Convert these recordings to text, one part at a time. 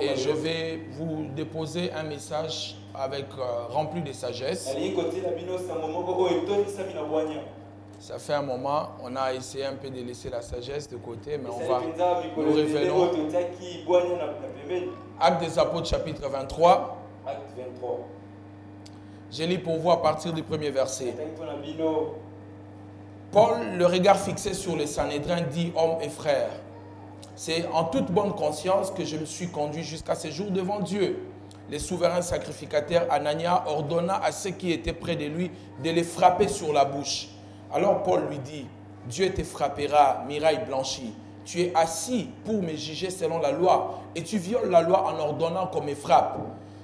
Et je vais vous déposer un message avec rempli de sagesse. Ça fait un moment, on a essayé un peu de laisser la sagesse de côté, mais nous révélons. Actes des Apôtres, chapitre 23. Acte 23. Je lis pour vous à partir du premier verset. Paul, le regard fixé sur les Sanhédrin, dit: hommes et frères, c'est en toute bonne conscience que je me suis conduit jusqu'à ce jour devant Dieu. Les souverains sacrificateurs, Anania ordonna à ceux qui étaient près de lui de les frapper sur la bouche. Alors Paul lui dit: Dieu te frappera, miraille blanchie. Tu es assis pour me juger selon la loi, et tu violes la loi en ordonnant qu'on me frappe.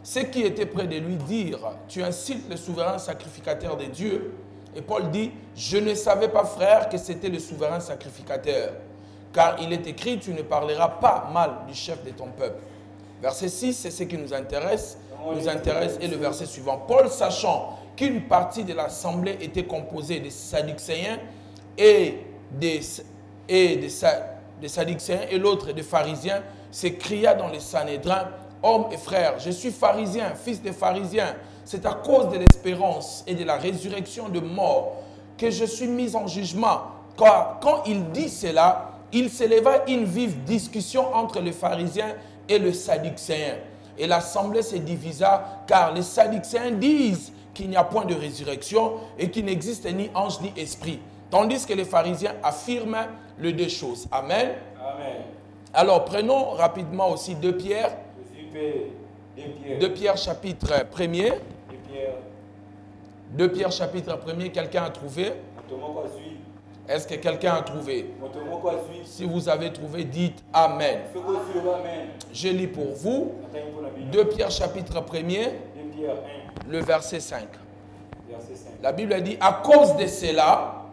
Ceux qui étaient près de lui dirent: tu incites le souverain sacrificateur de Dieu. Et Paul dit: je ne savais pas, frère, que c'était le souverain sacrificateur. Car il est écrit: tu ne parleras pas mal du chef de ton peuple. Verset 6, c'est ce qui nous intéresse. Et le verset suivant. Paul, sachant qu'une partie de l'assemblée était composée des Sadducéens et des Sadducéens et l'autre des pharisiens, s'écria dans les Sanhédrins: hommes et frères, je suis pharisien, fils de pharisiens. C'est à cause de l'espérance et de la résurrection de mort que je suis mis en jugement. Car quand il dit cela, il s'éleva une vive discussion entre les pharisiens et les Sadducéens. Et l'assemblée se divisa, car les Sadducéens disent qu'il n'y a point de résurrection et qu'il n'existe ni ange ni esprit. Tandis que les pharisiens affirment les deux choses. Amen. Amen. Alors prenons rapidement aussi 2 Pierre. 2 Pierre chapitre 1er. 2 Pierre chapitre 1er, quelqu'un a trouvé? Est-ce que quelqu'un a trouvé? Si vous avez trouvé, dites Amen. Je lis pour vous 2 Pierre chapitre 1er, le verset 5. La Bible dit: à cause de cela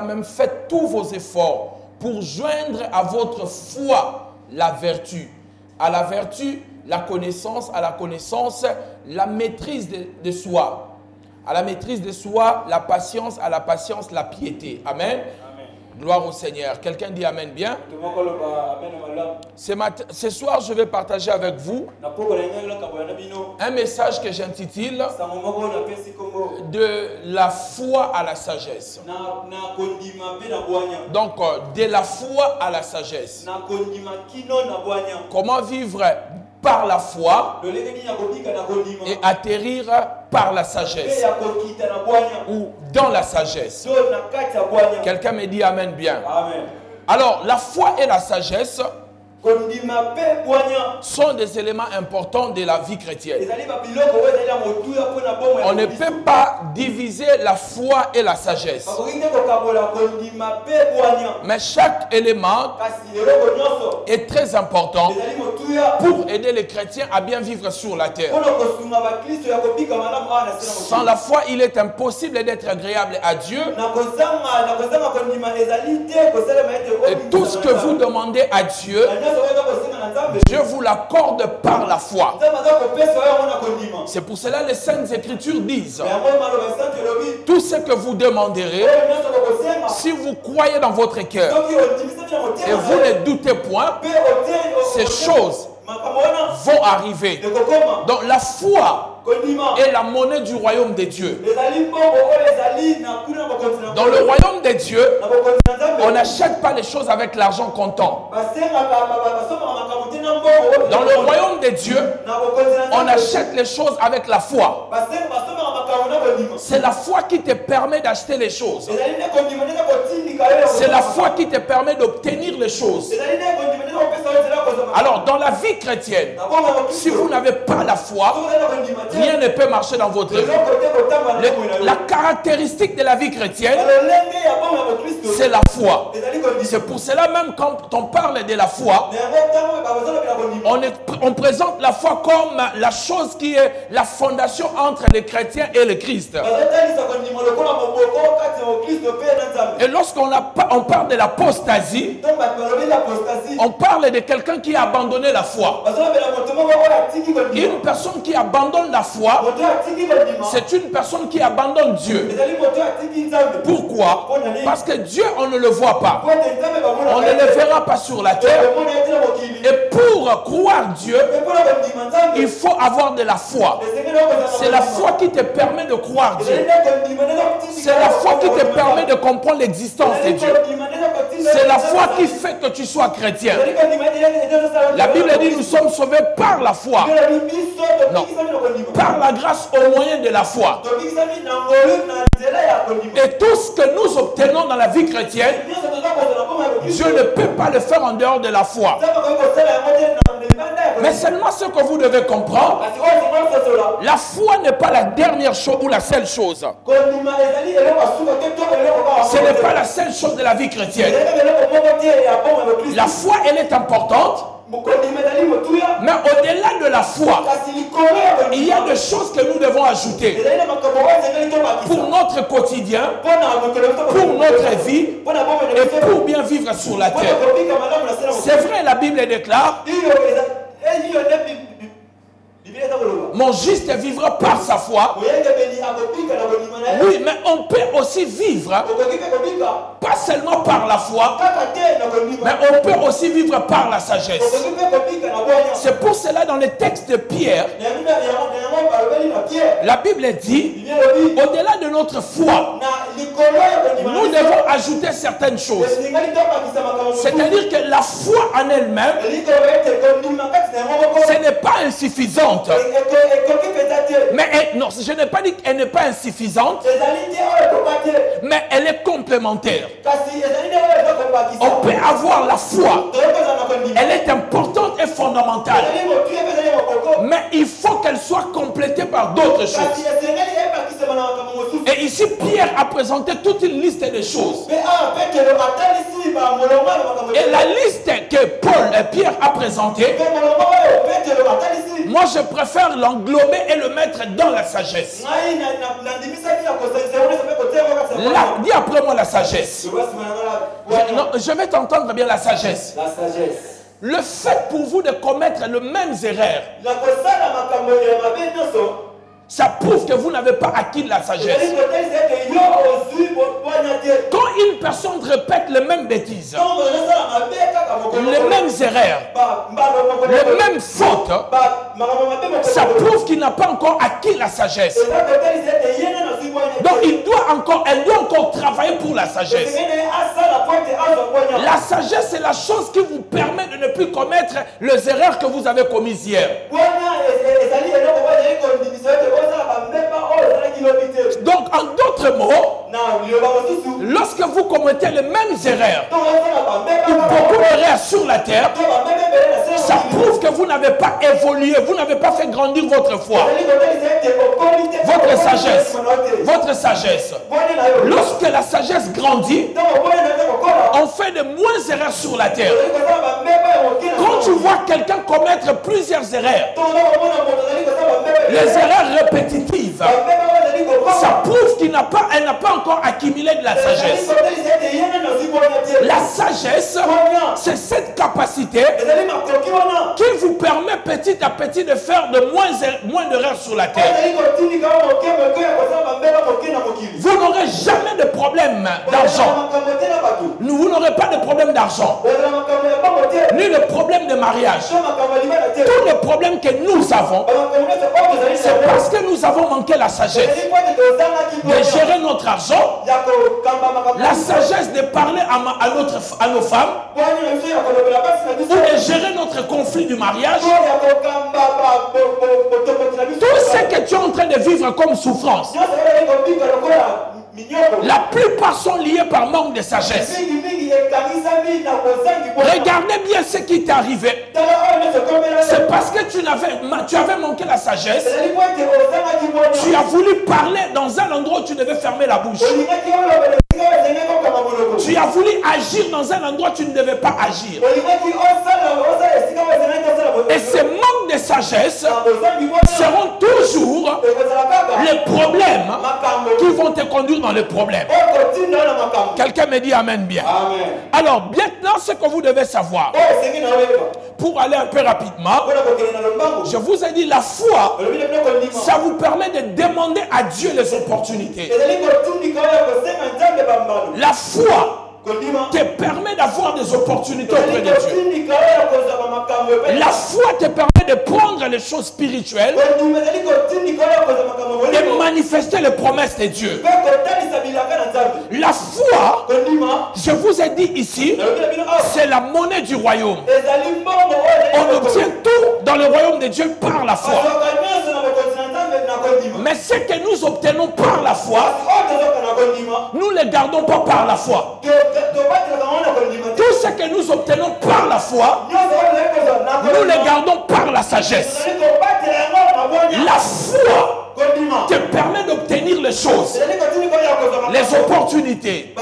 même, faites tous vos efforts pour joindre à votre foi la vertu. À la vertu, la connaissance. À la connaissance, la maîtrise de soi. À la maîtrise de soi, la patience. À la patience, la piété. Amen. Amen. Gloire au Seigneur. Quelqu'un dit Amen bien. Ce soir, je vais partager avec vous un message que j'intitule de la foi à la sagesse. Donc, de la foi à la sagesse. Comment vivre par la foi et atterrir par la sagesse ou dans la sagesse. Quelqu'un me dit Amen bien. Amen. Alors, la foi et la sagesse sont des éléments importants de la vie chrétienne. On ne peut pas diviser la foi et la sagesse. Mais chaque élément est très important pour aider les chrétiens à bien vivre sur la terre. Sans la foi, il est impossible d'être agréable à Dieu. Et tout ce que vous demandez à Dieu, Dieu vous l'accorde par la foi. C'est pour cela que les Saintes Écritures disent: tout ce que vous demanderez, si vous croyez dans votre cœur et vous ne doutez point, ces choses vont arriver. Donc la foi est la monnaie du royaume de Dieu. Dans le royaume de Dieu, on n'achète pas les choses avec l'argent comptant. Dans le royaume de Dieu, on achète les choses avec la foi. C'est la foi qui te permet d'acheter les choses. C'est la foi qui te permet d'obtenir les choses. Alors, dans la vie chrétienne, si vous n'avez pas la foi, rien ne peut marcher dans votre vie. La caractéristique de la vie chrétienne, c'est la foi. C'est pour cela même quand on parle de la foi, on présente la foi comme la chose qui est la fondation entre les chrétiens et le Christ. Et lorsqu'on parle de l'apostasie, on parle de quelqu'un qui a abandonné la foi. Une personne qui abandonne la foi, c'est une personne qui abandonne Dieu. Pourquoi? Parce que Dieu, on ne le voit pas. On ne le verra pas sur la terre. Et pour croire Dieu, il faut avoir de la foi. C'est la foi qui te permet de croire Dieu. C'est la foi qui te permet de comprendre l'existence de Dieu. C'est la foi qui fait que tu sois chrétien. La Bible dit nous sommes sauvés par la foi. Non. Par la grâce au moyen de la foi. Et tout ce que nous obtenons dans la vie chrétienne, Dieu ne peut pas le faire en dehors de la foi. Mais seulement ce que vous devez comprendre, la foi n'est pas la dernière chose ou la seule chose. Ce n'est pas la seule chose de la vie chrétienne. La foi, elle est importante. Mais au-delà de la foi, il y a des choses que nous devons ajouter pour notre quotidien, pour notre vie et pour bien vivre sur la terre. C'est vrai, la Bible déclare: mon juste vivra par sa foi. Oui, mais on peut aussi vivre, pas seulement par la foi, mais on peut aussi vivre par la sagesse. C'est pour cela dans les textes de Pierre, la Bible dit, au-delà de notre foi, nous devons ajouter certaines choses. C'est-à-dire que la foi en elle-même, ce n'est pas insuffisante. Mais non, je n'ai pas dit qu'elle n'est pas insuffisante, mais elle est complémentaire. On peut avoir la foi, elle est importante et fondamentale, mais il faut qu'elle soit complétée par d'autres choses. Et ici, Pierre a présenté toute une liste de choses. Et la liste que Pierre a présentée, moi je préfère l'englober et le mettre dans la sagesse. Là, dis après moi la sagesse. Je vais t'entendre bien, la sagesse. La sagesse. Le fait pour vous de commettre les mêmes erreurs, ça prouve que vous n'avez pas acquis de la sagesse. Quand une personne répète les mêmes bêtises, les mêmes erreurs, les mêmes fautes, ça prouve qu'il n'a pas encore acquis la sagesse. Donc elle doit encore travailler pour la sagesse. La sagesse, c'est la chose qui vous permet de ne plus commettre les erreurs que vous avez commises hier. Donc, en d'autres mots, lorsque vous commettez les mêmes erreurs, ou beaucoup d'erreurs sur la terre, ça prouve que vous n'avez pas évolué, vous n'avez pas fait grandir votre foi, votre sagesse, votre sagesse. Lorsque la sagesse grandit, on fait de moins d'erreurs sur la terre. Quand tu vois quelqu'un commettre plusieurs erreurs, les erreurs répétitives, ça prouve qu'elle n'a pas encore accumulé de la sagesse. La sagesse, c'est cette capacité qui vous permet petit à petit de faire de moins d'erreurs sur la terre. Vous n'aurez jamais de problème d'argent. Vous n'aurez pas de problème d'argent, ni de problème de mariage. Tous les problèmes que nous avons, c'est parce que nous avons manqué la sagesse de gérer notre argent, la sagesse de parler à nos femmes, ou de gérer notre conflit du mariage. Tout ce que tu es en train de vivre comme souffrance, la plupart sont liés par manque de sagesse. Regardez bien ce qui t'est arrivé. C'est parce que tu avais manqué la sagesse. Tu as voulu parler dans un endroit où tu devais fermer la bouche. Tu as voulu agir dans un endroit où tu ne devais pas agir. Et ce manque de sagesse sagesse seront toujours les problèmes qui vont te conduire dans les problèmes. Quelqu'un me dit amen bien. Amen. Alors, maintenant, ce que vous devez savoir, pour aller un peu rapidement, je vous ai dit, la foi, ça vous permet de demander à Dieu les opportunités. La foi te permet d'avoir des opportunités auprès de Dieu. La foi te permet de prendre les choses spirituelles et manifester les promesses de Dieu. La foi, je vous ai dit ici, c'est la monnaie du royaume. On obtient tout dans le royaume de Dieu par la foi. Mais ce que nous obtenons par la foi, nous ne les gardons pas par la foi. Tout ce que nous obtenons par la foi, nous les gardons par la sagesse. La foi te permet d'obtenir les choses, les opportunités,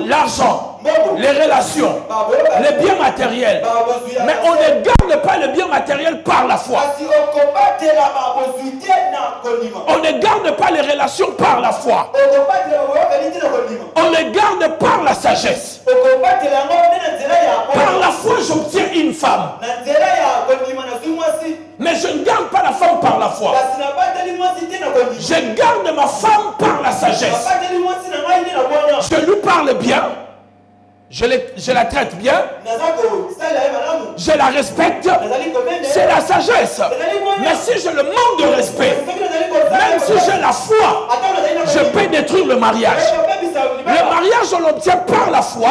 l'argent, les relations, les biens matériels. Mais on ne garde pas les biens matériels par la foi. On ne garde pas les relations par la foi. On les garde par la sagesse. Par la foi, j'obtiens une femme. Mais je ne garde pas la femme par la foi. Je garde ma femme par la sagesse. Je lui parle bien. Je la traite bien. Je la respecte. C'est la sagesse. Mais si je le manque de respect, même si j'ai la foi, je peux détruire le mariage. Le mariage, on l'obtient par la foi,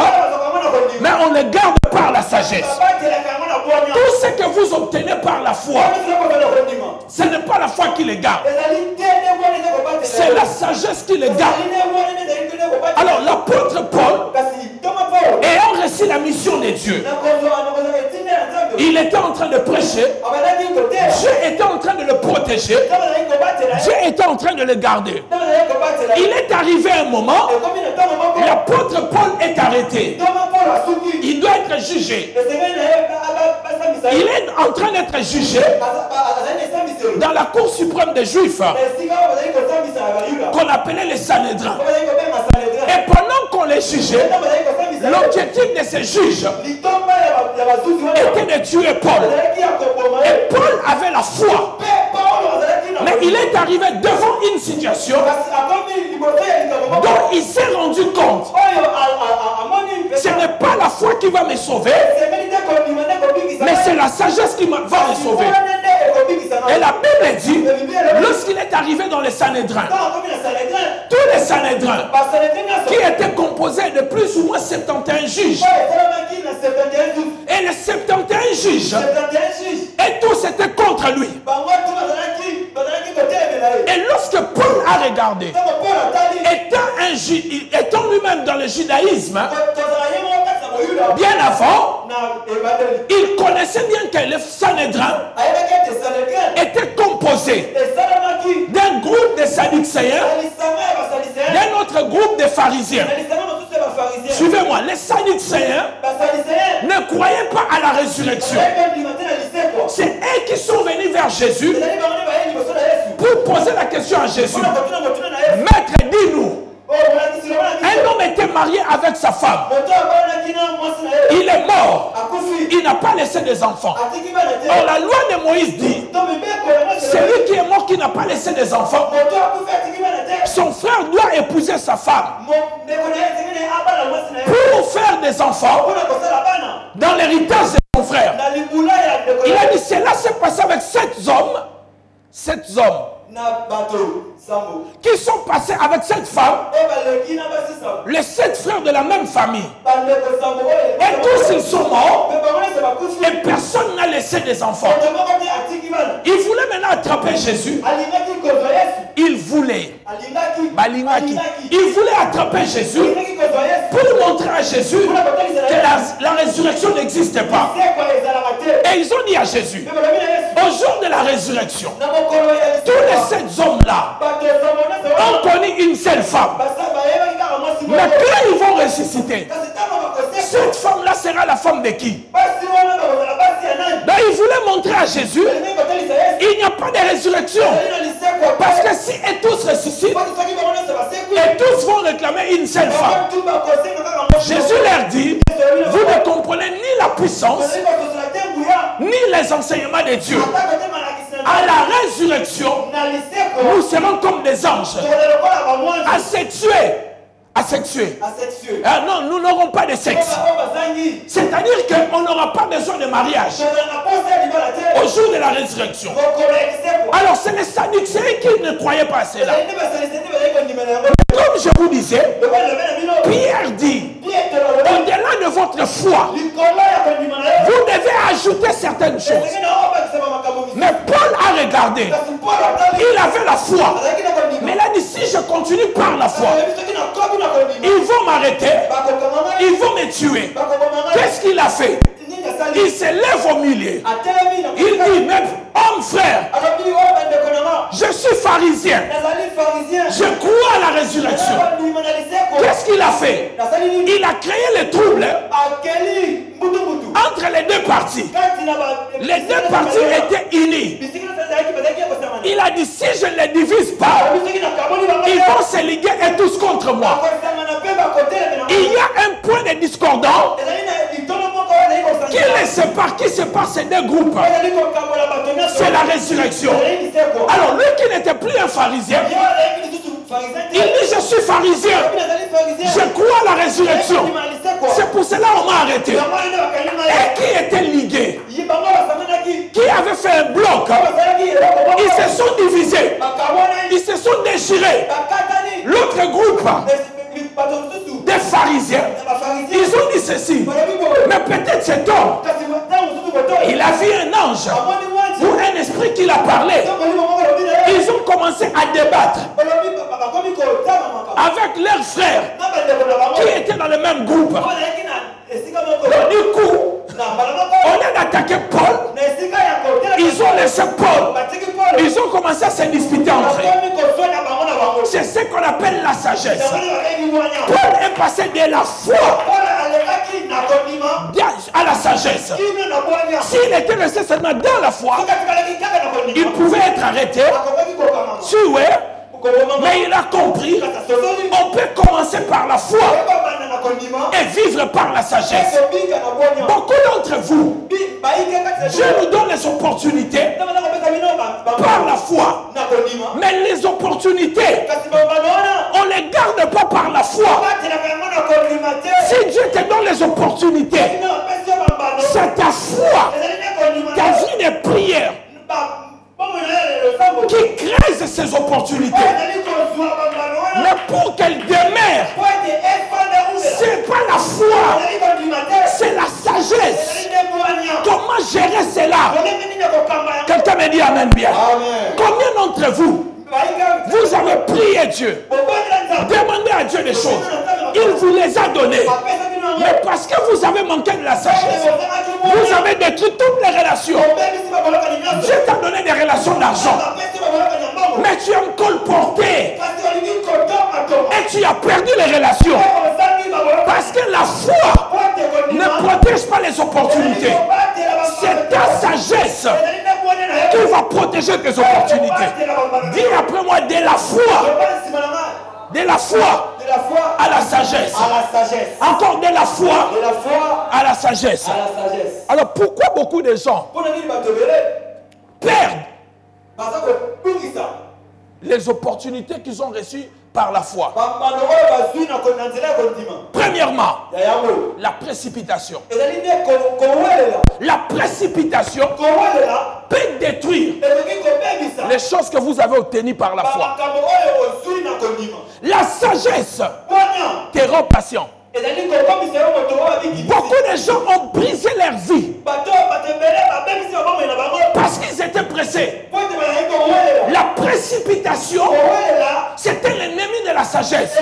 mais on le garde par la sagesse. Tout ce que vous obtenez par la foi, ce n'est pas la foi qui les garde. C'est la sagesse qui les garde. Alors l'apôtre Paul, ayant reçu la mission de Dieu, il était en train de prêcher. Dieu était en train de le protéger. Dieu était en train de le garder. Il est arrivé un moment, l'apôtre Paul est arrêté. Il doit être jugé. Il est en train d'être jugé dans la cour suprême des Juifs, qu'on appelait les Sanhédrins. Et pendant qu'on les jugeait, l'objectif de ces juges était de tuer Paul. Et Paul avait la foi. Mais il est arrivé devant une situation dont il s'est rendu compte. Ce n'est pas la foi qui va me sauver, mais c'est la sagesse qui va me sauver. Et la Bible dit, lorsqu'il est arrivé dans les Sanhédrins, tous les Sanhédrins, qui étaient composés de plus ou moins 71 juges, et les 71 juges, et tous étaient contre lui. Et lorsque Paul a regardé, étant lui-même dans le judaïsme, bien avant, il connaissait bien que les Sanhédrins étaient composés d'un groupe de Sadducéens, d'un autre groupe de pharisiens. Suivez-moi, les Sadducéens ne croyaient pas à la résurrection. C'est eux qui sont venus vers Jésus pour poser la question à Jésus. Maître, dis-nous, un homme était marié avec sa femme. Il est mort. Il n'a pas laissé des enfants. Or, la loi de Moïse dit, celui qui est mort qui n'a pas laissé des enfants, son frère doit épouser sa femme pour faire des enfants dans l'héritage de son frère. Il a dit, cela s'est passé avec 7 hommes. 7 hommes qui sont passés avec cette femme, les 7 frères de la même famille. Et tous ils sont morts et personne n'a laissé des enfants. Il voulait maintenant attraper Jésus. Il voulait attraper Jésus pour montrer à Jésus que la résurrection n'existait pas. Et ils ont dit à Jésus, au jour de la résurrection, tous les 7 hommes-là ont connu une seule femme. Mais quand ils vont ressusciter, cette femme-là sera la femme de qui? Donc il voulait montrer montrer à Jésus, il n'y a pas de résurrection. Parce que si et tous ressuscitent, et tous vont réclamer une seule femme. Jésus leur dit, vous ne comprenez ni la puissance, ni les enseignements de Dieu. À la résurrection, nous serons comme des anges, asexués. Ah non, nous n'aurons pas de sexe. C'est-à-dire qu'on n'aura pas besoin de mariage au jour de la résurrection. Alors c'est les Sadducéens qui ne croyaient pas à cela. Comme je vous disais, Pierre dit, au-delà de votre foi, vous devez ajouter certaines choses. Mais Paul a regardé. Il avait la foi. Mais il a dit, si je continue par la foi, ils vont m'arrêter, ils vont me tuer. Qu'est-ce qu'il a fait? Il se lève au milieu. Il dit, même homme frère, je suis pharisien. Je crois à la résurrection. Qu'est-ce qu'il a fait? Il a créé le trouble entre les deux parties. Les deux parties étaient unies. Il a dit, si je ne les divise pas, ils vont se liguer et tous contre moi. Il y a un point de discordance qui sépare ces deux groupes. C'est la résurrection. Alors lui qui n'était plus un pharisien, il dit, je suis pharisien, je crois à la résurrection. C'est pour cela qu'on m'a arrêté. Et qui était ligué, qui avait fait un bloc, ils se sont divisés, ils se sont déchirés. L'autre groupe des pharisiens, ils ont dit ceci, mais peut-être cet homme, il a vu un ange ou un esprit qui l'a parlé. Ils ont commencé à débattre avec leurs frères qui étaient dans le même groupe. Du coup, on a attaqué Paul, ils ont laissé Paul, ils ont commencé à se disputer entre eux. C'est ce qu'on appelle la sagesse. Paul est passé de la foi à la sagesse. S'il était resté seulement dans la foi, il pouvait être arrêté, tué, mais il a compris, on peut commencer par la foi et vivre par la sagesse. Beaucoup d'entre vous, Dieu nous donne les opportunités par la foi, mais les opportunités, on ne les garde pas par la foi. Si Dieu te donne les opportunités, c'est ta foi, ta vie de prière qui crée ces opportunités. Mais pour qu'elles demeurent, c'est pas la foi, c'est la sagesse. Comment gérer cela? Quelqu'un me dit amen bien. Combien d'entre vous, vous avez prié Dieu, demandé à Dieu des choses, il vous les a données, mais parce que vous avez manqué de la sagesse, vous avez détruit toutes les relations. Dieu t'a donné des relations d'argent, mais tu aimes colporter et tu as perdu les relations parce que la foi ne protège pas les opportunités. C'est ta sagesse qui va protéger tes opportunités. Dis après moi, de la foi. De la foi à la sagesse. Encore de la foi à la sagesse. Alors pourquoi beaucoup de gens perdent les opportunités qu'ils ont reçues par la foi? Premièrement, la précipitation. La précipitation peut détruire les choses que vous avez obtenues par la foi. La sagesse te rend patient. Beaucoup de gens ont brisé leur vie parce qu'ils étaient pressés. La précipitation, c'était l'ennemi de la sagesse.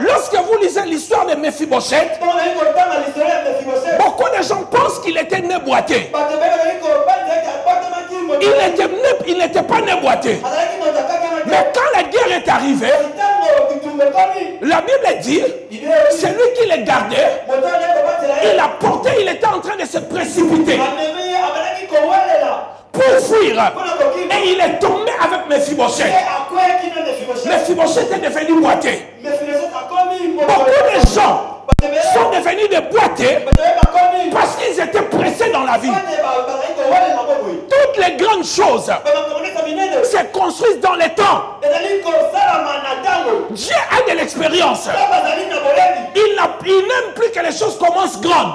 Lorsque vous lisez l'histoire de Mephibosheth, beaucoup de gens pensent qu'il était né boité. Il n'était pas né boité. Mais quand la guerre est arrivée, la Bible dit, celui qui les gardait, il a porté, il était en train de se précipiter. fuir. Et il est tombé avec Mephibosheth. Mephibosheth est devenu boiteux. Beaucoup de gens sont devenus des boiteux parce qu'ils étaient pressés dans la vie. Toutes les grandes choses se construisent dans les temps. Dieu a de l'expérience. Il n'aime plus que les choses commencent grandes.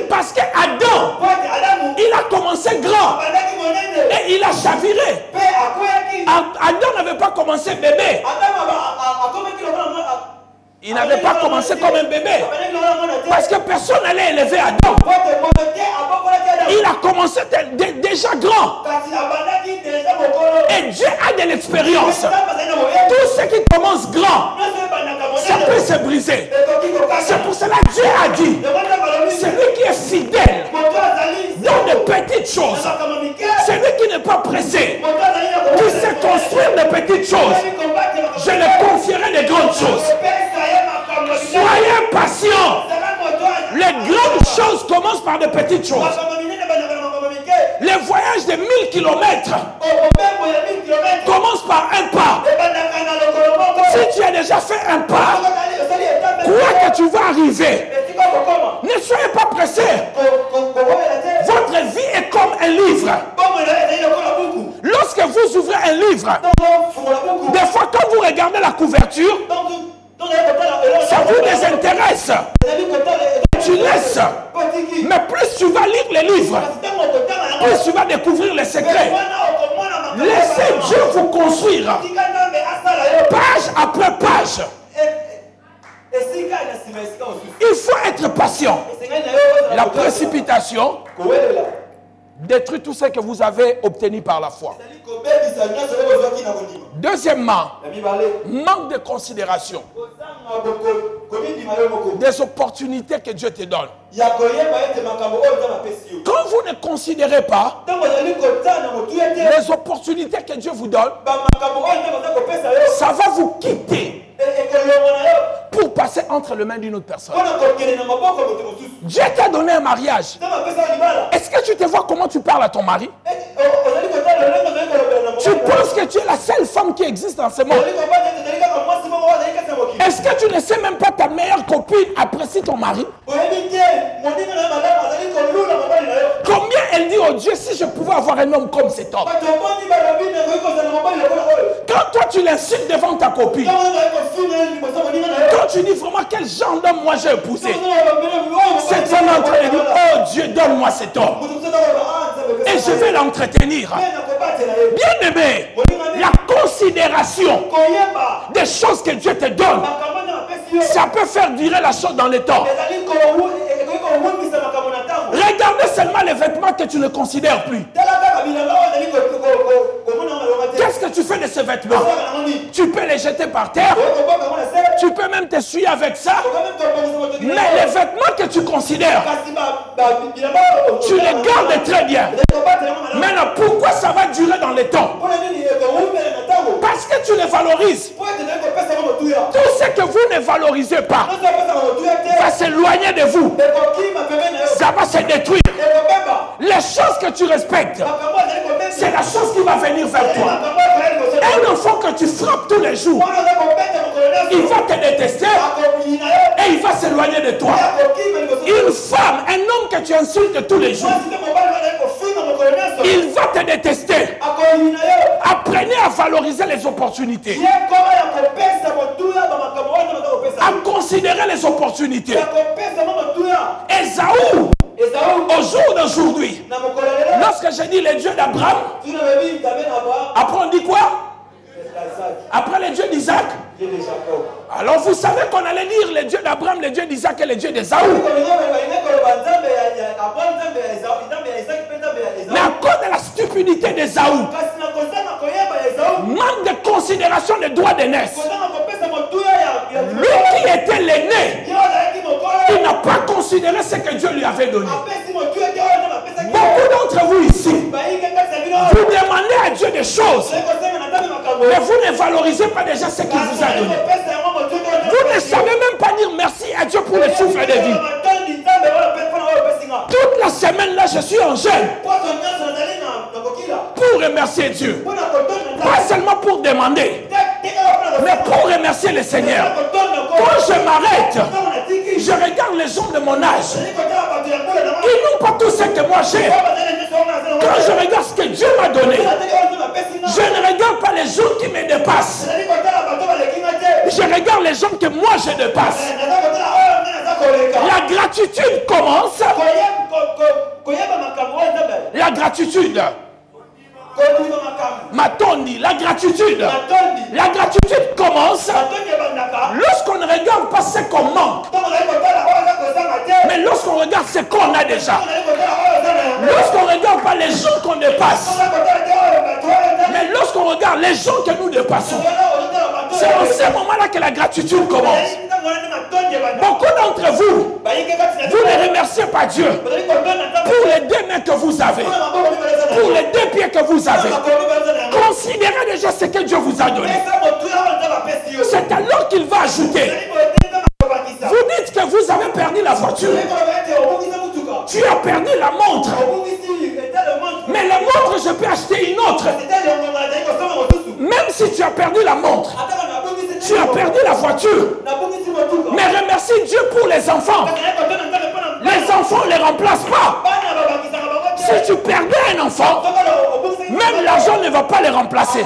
Parce que Adam, il a commencé grand et il a chaviré. Adam n'avait pas commencé bébé. Il n'avait pas commencé comme un bébé. Parce que personne n'allait élever Adam. Il a commencé déjà grand. Et Dieu a de l'expérience. Tout ce qui commence grand, ça peut se briser. C'est pour cela que Dieu a dit, celui qui est fidèle dans de petites choses, celui qui n'est pas pressé, qui sait construire de petites choses, je le confierai de grandes choses. Soyez patients. Les grandes choses commencent par de petites choses. Les voyages de 1000 km commencent par un pas. Si tu as déjà fait un pas, crois que tu vas arriver. Ne soyez pas pressés. Votre vie est comme un livre. Lorsque vous ouvrez un livre, des fois quand vous regardez la couverture, ça vous désintéresse. Tu laisses. Mais plus tu vas lire les livres, plus tu vas découvrir les secrets. Laissez Dieu vous construire. Page après page. Il faut être patient. La précipitation détruit tout ce que vous avez obtenu par la foi. Deuxièmement, manque de considération des opportunités que Dieu te donne. Quand vous ne considérez pas les opportunités que Dieu vous donne, ça va vous quitter pour passer entre les mains d'une autre personne. Dieu t'a donné un mariage. Est-ce que tu te vois comment tu parles à ton mari? Tu penses que tu es la seule femme qui existe dans ce monde? Est-ce que tu ne sais même pas ta meilleure copine apprécie ton mari? Combien elle dit au Dieu, si je pouvais avoir un homme comme cet homme? Quand toi tu l'insultes devant ta copine, quand tu dis vraiment quel genre d'homme moi j'ai épousé, cette femme est en train de dire, oh Dieu, donne-moi cet homme et je vais l'entretenir. Bien aimé, la considération des choses que Dieu te donne, ça peut faire durer la chose dans le temps. Regardez seulement les vêtements que tu ne considères plus. Qu'est-ce que tu fais de ces vêtements? Tu peux les jeter par terre. Tu peux même t'essuyer avec ça. Mais les vêtements que tu considères, tu les gardes très bien. Maintenant, pourquoi ça va durer dans le temps? Parce que tu les valorises. Tout ce que vous ne valorisez pas va s'éloigner de vous. Ça va se détruire. Les choses que tu respectes, c'est la chose qui va venir vers toi. Un enfant que tu frappes tous les jours, il va te détester et il va s'éloigner de toi. Une femme, un homme que tu insultes tous les jours, il va te détester. Apprenez à valoriser les opportunités, à considérer les opportunités. Ésaü, au jour d'aujourd'hui, lorsque j'ai dit le Dieu d'Abraham, après on dit quoi? Après le Dieu d'Isaac. Alors vous savez qu'on allait dire le Dieu d'Abraham, le Dieu d'Isaac et le Dieu d'Ésaü. Mais à cause de la stupidité d'Ésaü, manque de considération des droits d'aînesse, lui qui était l'aîné, il n'a pas considéré ce que Dieu lui avait donné. Beaucoup d'entre vous ici, vous demandez à Dieu des choses, mais vous ne valorisez pas déjà ce qu'il vous a donné. Vous ne savez même pas dire merci à Dieu pour le souffle de vie. Toute la semaine là, je suis en jeûne. pour remercier Dieu. Pas seulement pour demander, mais pour remercier le Seigneur. Quand je m'arrête, je regarde les gens de mon âge. Ils n'ont pas tout ce que moi j'ai. Quand je regarde ce que Dieu m'a donné, je ne regarde pas les gens qui me dépassent. Je regarde les gens que moi je dépasse. La gratitude commence. La gratitude. Matondi, la gratitude. La gratitude commence lorsqu'on ne regarde pas ce qu'on manque, mais lorsqu'on regarde ce qu'on a déjà. Lorsqu'on ne regarde pas les gens qu'on dépasse, mais lorsqu'on regarde les gens que nous dépassons. C'est en ce moment-là que la gratitude commence. Beaucoup d'entre vous, vous ne remerciez pas Dieu pour les 2 mains que vous avez, pour les 2 pieds que vous avez. Considérez déjà ce que Dieu vous a donné. C'est alors qu'il va ajouter. Vous dites que vous avez perdu la voiture. Tu as perdu la montre. Mais la montre, je peux acheter une autre. Même si tu as perdu la montre, tu as perdu la voiture. Mais remercie Dieu pour les enfants. Les enfants ne les remplacent pas. Si tu perdais un enfant, même l'argent ne va pas les remplacer.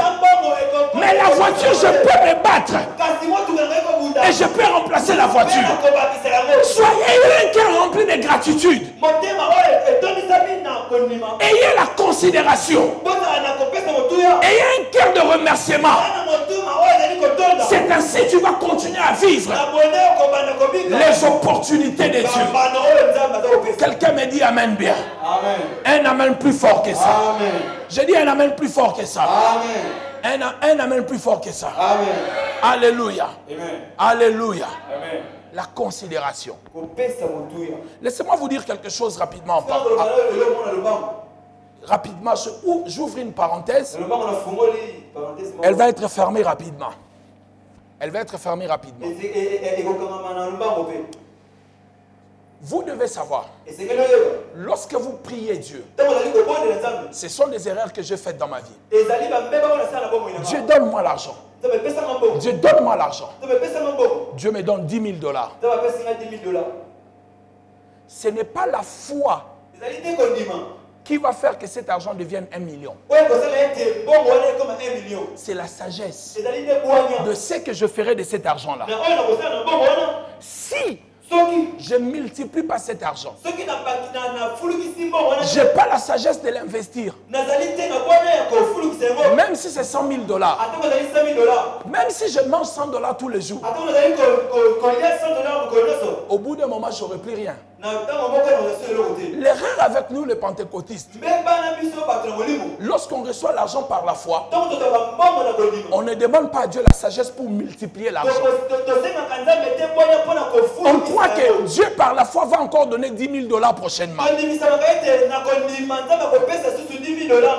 Mais la voiture, je peux me battre. Et je peux remplacer la voiture. Soyez un cœur rempli de gratitude. Ayez la considération. Ayez un cœur de remerciement. C'est ainsi que tu vas continuer à vivre les opportunités de Dieu. Quelqu'un me dit Amen bien. Amen. Un Amen plus fort que ça. Amen. Je dis un Amen plus fort que ça. Amen. Un Amen plus fort que ça. Amen. Alléluia. Amen. Alléluia. Amen. La considération. Laissez-moi vous dire quelque chose rapidement. Rapidement, j'ouvre une parenthèse. Elle va être fermée rapidement. Elle va être fermée rapidement. Vous devez savoir, lorsque vous priez Dieu, ce sont des erreurs que j'ai faites dans ma vie. Dieu, donne-moi l'argent. Dieu, donne-moi l'argent. Dieu me donne $10 000. Ce n'est pas la foi qui va faire que cet argent devienne 1 million. C'est la sagesse de ce que je ferai de cet argent-là. Si je ne multiplie pas cet argent, je n'ai pas la sagesse de l'investir. Même si c'est $100 000, même si je mange $100 tous les jours, au bout d'un moment, je n'aurai plus rien. L'erreur avec nous, les pentecôtistes, lorsqu'on reçoit l'argent par la foi, on ne demande pas à Dieu la sagesse pour multiplier l'argent. On croit que Dieu par la foi va encore donner $10 000 prochainement.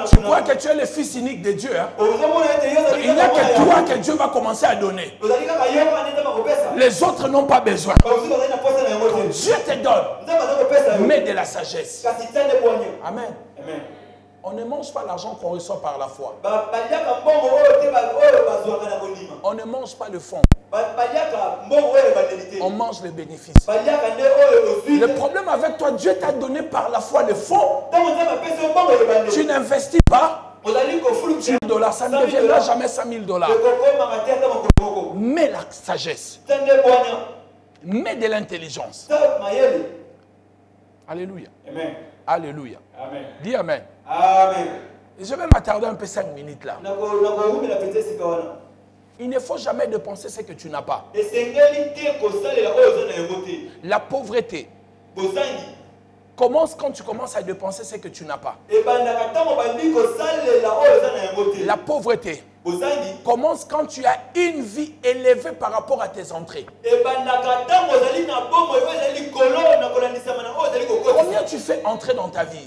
Tu crois que tu es le fils unique de Dieu, hein? Il n'y a que toi que Dieu va commencer à donner. Les autres n'ont pas besoin. Dieu te donne, mais de la sagesse. Amen. On ne mange pas l'argent qu'on reçoit par la foi. On ne mange pas le fond. On mange les bénéfices. Le problème avec toi, Dieu t'a donné par la foi le fond. Tu n'investis pas. $1000, ça ne deviendra jamais $100 000. Mais la sagesse. Mais de l'intelligence. Alléluia. Amen. Alléluia. Amen. Dis Amen. Amen. Je vais m'attarder un peu 5 minutes là. Il ne faut jamais dépenser ce que tu n'as pas. La pauvreté commence quand tu commences à dépenser ce que tu n'as pas. La pauvreté commence quand tu as une vie élevée par rapport à tes entrées. Combien tu fais entrer dans ta vie?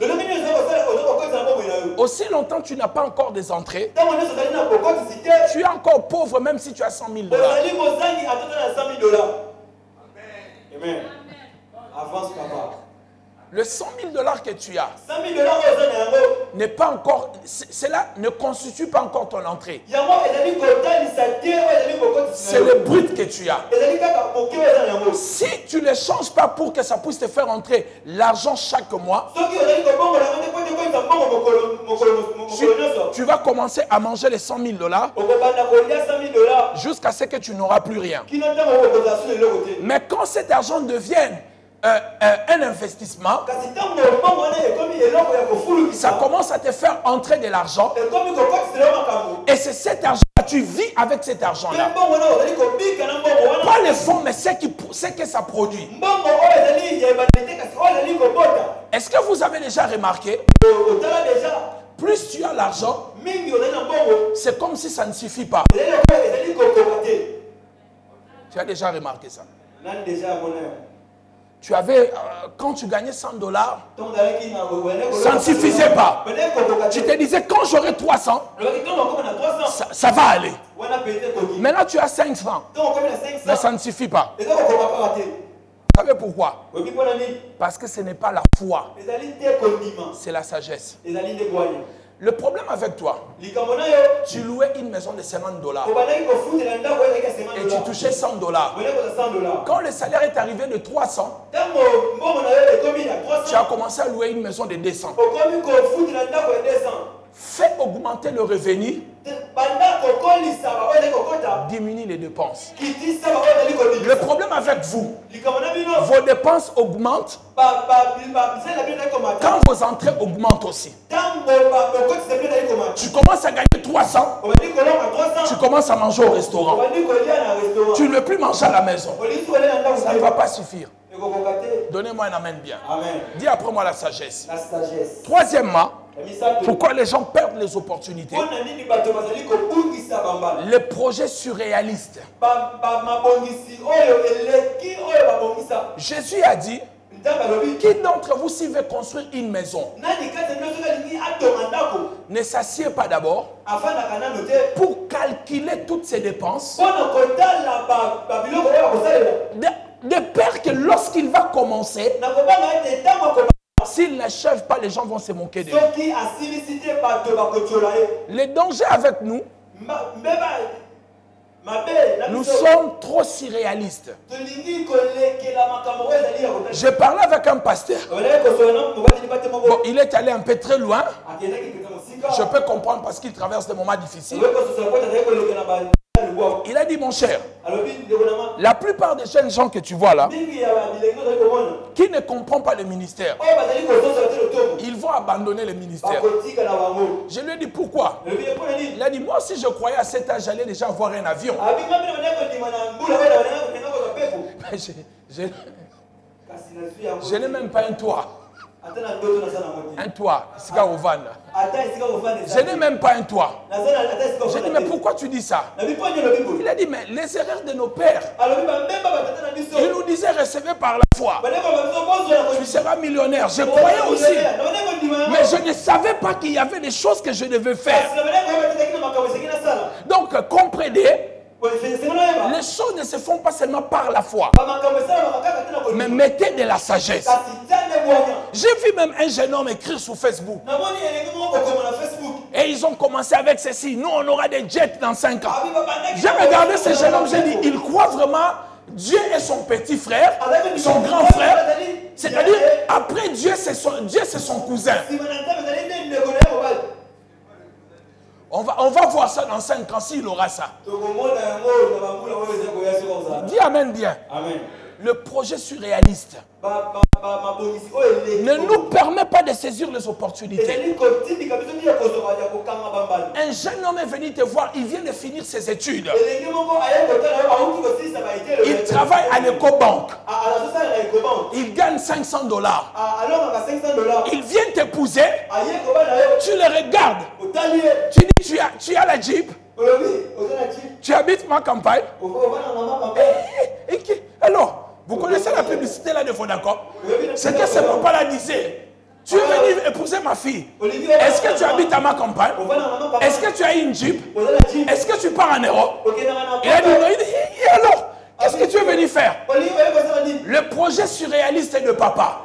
Aussi longtemps tu n'as pas encore des entrées, tu es encore pauvre même si tu as $100 000. Amen. Avance, papa. Le 100 000 $ que tu as 100 000 $ n'est pas encore, cela ne constitue pas encore ton entrée. C'est le brut que tu as. Si tu ne les changes pas pour que ça puisse te faire entrer l'argent chaque mois, tu vas commencer à manger les 100 000 $ jusqu'à ce que tu n'auras plus rien. Mais quand cet argent devient un investissement, ça commence à te faire entrer de l'argent. Et c'est cet argent, tu vis avec cet argent-là. Pas le fonds, mais ce que ça produit. Est-ce que vous avez déjà remarqué? Plus tu as l'argent, c'est comme si ça ne suffit pas. Tu as déjà remarqué ça? Tu avais, quand tu gagnais 100 $, ça ne suffisait pas. Tu te disais, quand j'aurai 300, ça va aller. Maintenant, tu as 500, mais ça ne suffit pas. Vous savez pourquoi? Parce que ce n'est pas la foi, c'est la sagesse. Le problème avec toi, tu louais une maison de 50 $ et tu touchais 100 $. Quand le salaire est arrivé de 300, tu as commencé à louer une maison de 200. Fais augmenter le revenu, diminue les dépenses. Le problème avec vous, vos dépenses augmentent quand vos entrées augmentent aussi. Tu commences à gagner 300, tu commences à manger au restaurant. Tu ne veux plus manger à la maison. Ça ne va pas suffire. Donnez-moi un amen bien. Amen. Dis après moi la sagesse. La sagesse. Troisièmement, pourquoi les gens perdent les opportunités? Les projets surréalistes. Jésus a dit, qui d'entre vous s'il veut construire une maison ne s'assied pas d'abord pour calculer toutes ses dépenses, de peur que lorsqu'il va commencer, s'il n'achève pas, les gens vont se moquer de lui. Le danger avec nous, nous sommes trop surréalistes. J'ai parlé avec un pasteur. Bon, il est allé un peu très loin. Je peux comprendre parce qu'il traverse des moments difficiles. Il a dit, mon cher, la plupart des jeunes gens que tu vois là, qui ne comprennent pas le ministère, ils vont abandonner le ministère. Je lui ai dit, pourquoi? Il a dit, moi si je croyais à cet âge, j'allais déjà avoir un avion. Je n'ai même pas un toit. Un toit, je n'ai même pas un toit. J'ai dit, mais pourquoi tu dis ça? Il a dit, mais les erreurs de nos pères. Ils nous disaient, recevez par la foi. Tu seras millionnaire. Je croyais aussi. Mais je ne savais pas qu'il y avait des choses que je devais faire. Donc, comprenez, les choses ne se font pas seulement par la foi, mais mettez de la sagesse. J'ai vu même un jeune homme écrire sur Facebook. Et ils ont commencé avec ceci. Nous, on aura des jets dans 5 ans. J'ai regardé ce jeune homme, j'ai dit, il croit vraiment Dieu est son petit frère, son grand frère. C'est-à-dire, après Dieu, c'est son cousin. On va voir ça dans 5 ans s'il aura ça. Dis amen bien. Amen. Le projet surréaliste ne nous permet pas de saisir les opportunités. Un jeune homme est venu te voir, il vient de finir ses études. Il travaille à l'Ecobank. Il gagne 500 $. Il vient t'épouser. Tu le regardes. Tu dis, tu as la Jeep. Tu habites ma campagne. Alors, vous connaissez la publicité là de Vodacom? C'est que ce papa-là disait, tu es venu épouser ma fille. Est-ce que tu habites à ma campagne? Est-ce que tu as une Jeep? Est-ce que tu pars en Europe? Il a dit, et alors, Qu'est-ce que tu es venu faire? Le projet surréaliste de papa.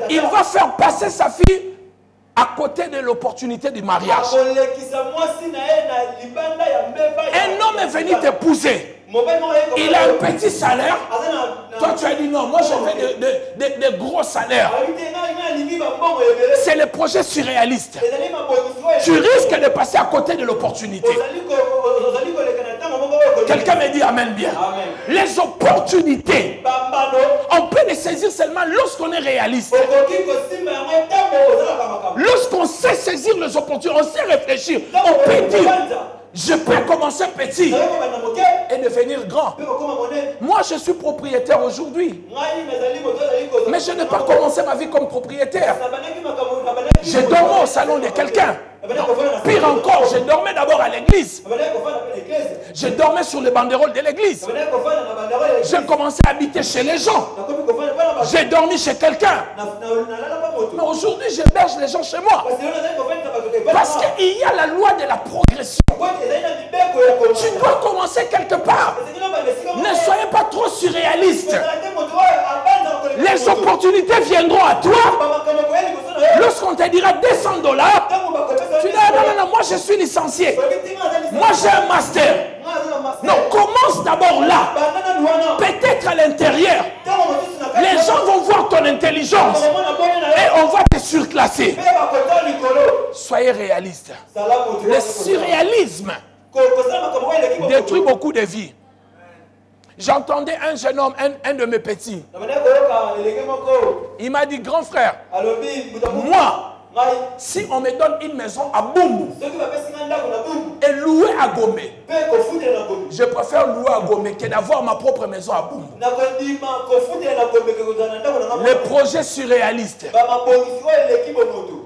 Il va faire passer sa fille à côté de l'opportunité du mariage. Un homme est venu t'épouser. Il a un petit salaire. Toi, tu as dit non, moi je veux des gros salaires. C'est le projet surréaliste. Tu risques de passer à côté de l'opportunité. Quelqu'un me dit amen bien. Amen. Les opportunités, on peut les saisir seulement lorsqu'on est réaliste. Lorsqu'on sait saisir les opportunités, on sait réfléchir. On peut dire, je peux commencer petit et devenir grand. Moi, je suis propriétaire aujourd'hui. Mais je n'ai pas commencé ma vie comme propriétaire. Je dormais au salon de quelqu'un. Pire encore, je dormais d'abord à l'église. Je dormais sur les banderoles de l'église. J'ai commencé à habiter chez les gens. J'ai dormi chez quelqu'un. Mais aujourd'hui, j'héberge les gens chez moi. Parce qu'il y a la loi de la progression. Tu dois commencer quelque part. Ne soyez pas trop surréaliste. Les opportunités viendront à toi. Lorsqu'on te dira $200, tu dis non, moi je suis licencié. Moi j'ai un master. Non, commence d'abord là. Peut-être à l'intérieur. Les gens vont voir ton intelligence. Et on va te surclasser. Soyez réaliste. Le surréalisme détruit beaucoup de vies. J'entendais un jeune homme, un de mes petits. Il m'a dit, grand frère, moi, si on me donne une maison à Bumbu et louer à Gomé, je préfère louer à Gomé que d'avoir ma propre maison à Bumbu. Le projet surréaliste.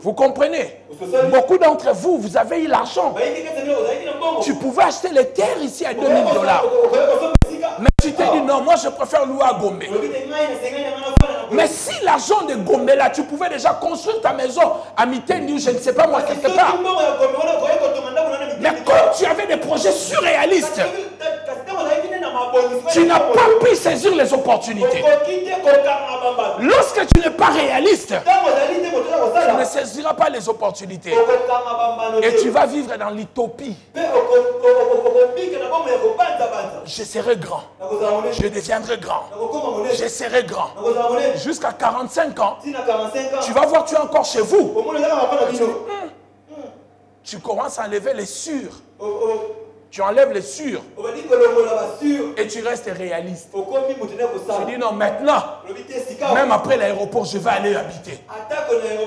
Vous comprenez? Beaucoup d'entre vous, vous avez eu l'argent. Tu pouvais acheter les terres ici à $2000. Mais tu t'es dit non, moi je préfère louer à Gomé. Mais si l'argent de Gomé là, tu pouvais déjà construire ta maison à Mitendi ou je ne sais pas moi quelque part. Mais comme tu avais des projets surréalistes, tu n'as pas pu saisir les opportunités. Lorsque tu n'es pas réaliste, tu ne saisiras pas les opportunités. Et tu vas vivre dans l'utopie. Je serai grand. Je deviendrai grand. Je serai grand. Jusqu'à 45 ans, tu vas voir, tu es encore chez vous. Tu commences à enlever les sûrs. Tu enlèves les sûrs. Et tu restes réaliste. Tu dis non, maintenant, même après l'aéroport, je vais aller habiter.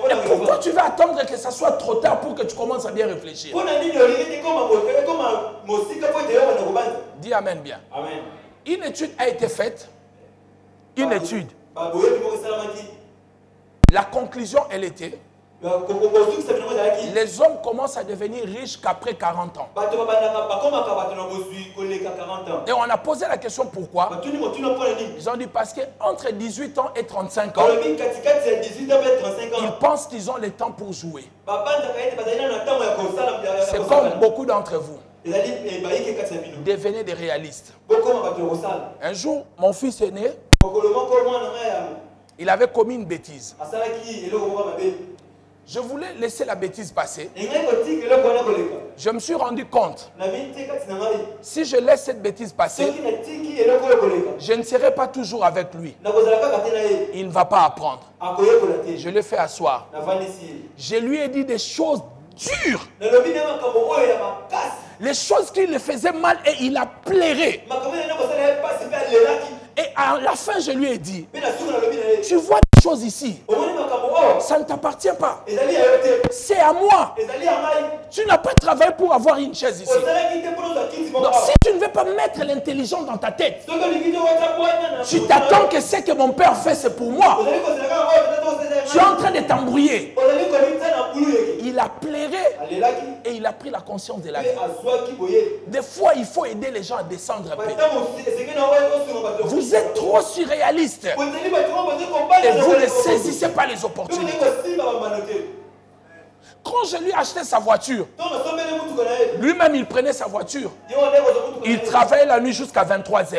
Et pourquoi tu vas attendre que ça soit trop tard pour que tu commences à bien réfléchir? Dis amen bien. Amen. Une étude a été faite. Une étude. La conclusion, elle était: les hommes commencent à devenir riches qu'après 40 ans. Et on a posé la question pourquoi. Ils ont dit parce qu'entre 18 ans et 35 ans, ils pensent qu'ils ont le temps pour jouer. C'est comme beaucoup d'entre vous. Devenez des réalistes. Un jour, mon fils est né. Il avait commis une bêtise. Je voulais laisser la bêtise passer. Je me suis rendu compte, si je laisse cette bêtise passer, je ne serai pas toujours avec lui. Il ne va pas apprendre. Je l'ai fait asseoir. Je lui ai dit des choses dures. Les choses qui le faisaient mal et il a pleuré. Et à la fin, je lui ai dit, tu vois des choses ici, ça ne t'appartient pas. C'est à moi. Tu n'as pas travaillé pour avoir une chaise ici. Donc si tu ne veux pas mettre l'intelligence dans ta tête, tu t'attends que ce que mon père fait, c'est pour moi. Tu es en train de t'embrouiller. Il a pleuré et il a pris la conscience de la vie. Des fois, il faut aider les gens à descendre un peu. Vous êtes trop surréaliste et vous ne saisissez pas les opportunités. Quand je lui achetais sa voiture, lui-même il prenait sa voiture. Il travaillait la nuit jusqu'à 23h.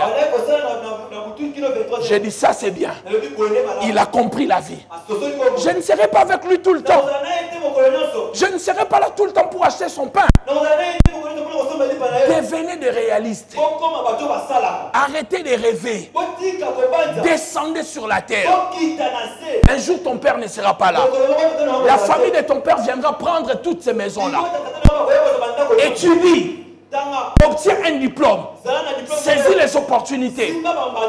J'ai dit ça c'est bien. Il a compris la vie. Je ne serai pas avec lui tout le temps. Je ne serai pas là tout le temps pour acheter son pain. Devenez des réalistes. Arrêtez de rêver. Descendez sur la terre. Un jour ton père ne sera pas là. La famille de ton père viendra prendre toutes ces maisons-là. Étudie. Obtiens un diplôme. Saisis les opportunités.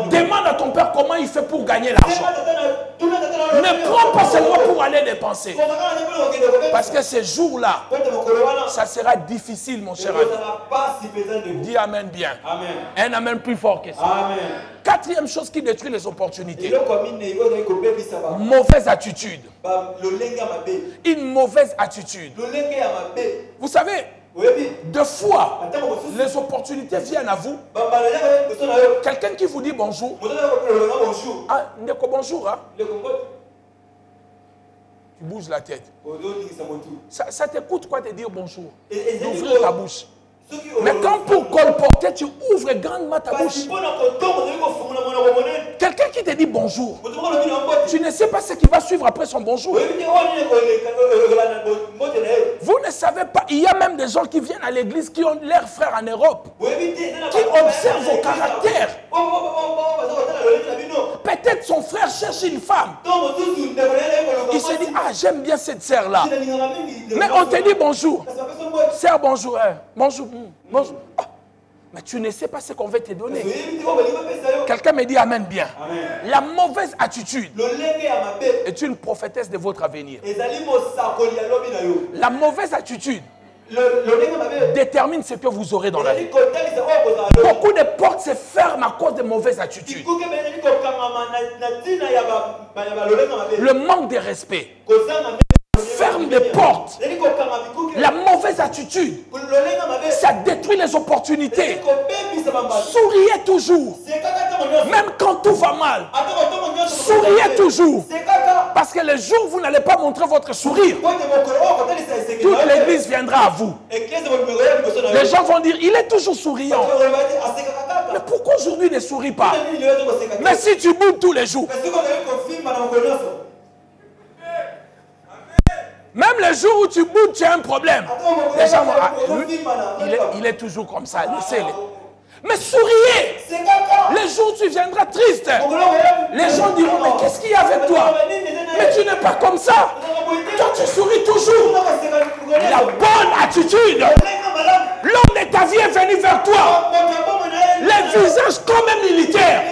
Demande à ton père comment il fait pour gagner l'argent. Ne prends pas seulement pour aller dépenser. Parce que ces jours-là, ça sera difficile, mon cher ami. Dis amen bien. Un amen plus fort que ça. Quatrième chose qui détruit les opportunités. Mauvaise attitude. Une mauvaise attitude. Vous savez, deux fois, les opportunités viennent à vous. Quelqu'un qui vous dit bonjour. Ah, Ndeko bonjour. Hein? Tu bouges la tête. Ça te coûte quoi de dire bonjour? D'ouvrir ta bouche. Mais quand pour colporter, tu ouvres grandement ta bouche. Quelqu'un qui te dit bonjour, tu ne sais pas ce qui va suivre après son bonjour. Vous ne savez pas, il y a même des gens qui viennent à l'église qui ont leurs frères en Europe, qui observent vos caractères. Peut-être son frère cherche une femme. Il se dit, ah j'aime bien cette sœur-là. Mais on te dit bonjour. Sœur, bonjour. Hein. Bonjour. Bonjour. Ah, mais tu ne sais pas ce qu'on veut te donner. Quelqu'un me dit amen bien. Amen. La mauvaise attitude est une prophétesse de votre avenir. La mauvaise attitude détermine ce que vous aurez dans la vie. Beaucoup de portes se ferment à cause de mauvaises attitudes. Le manque de respect ferme des portes. La mauvaise attitude, ça détruit les opportunités. Souriez toujours. Même quand tout va mal, souriez toujours. Parce que le jour où vous n'allez pas montrer votre sourire, toute l'église viendra à vous. Les gens vont dire, il est toujours souriant. Mais pourquoi aujourd'hui ne sourit pas? Mais si tu boudes tous les jours, même le jour où tu boudes, tu as un problème. Les gens vont, ah, il est toujours comme ça, laissez-le. Mais souriez. Les jours où tu viendras triste, les gens diront, mais qu'est-ce qu'il y a avec toi? Mais tu n'es pas comme ça. Toi, tu souris toujours. La bonne attitude. L'homme de ta vie est venu vers toi. Les visages comme un militaire.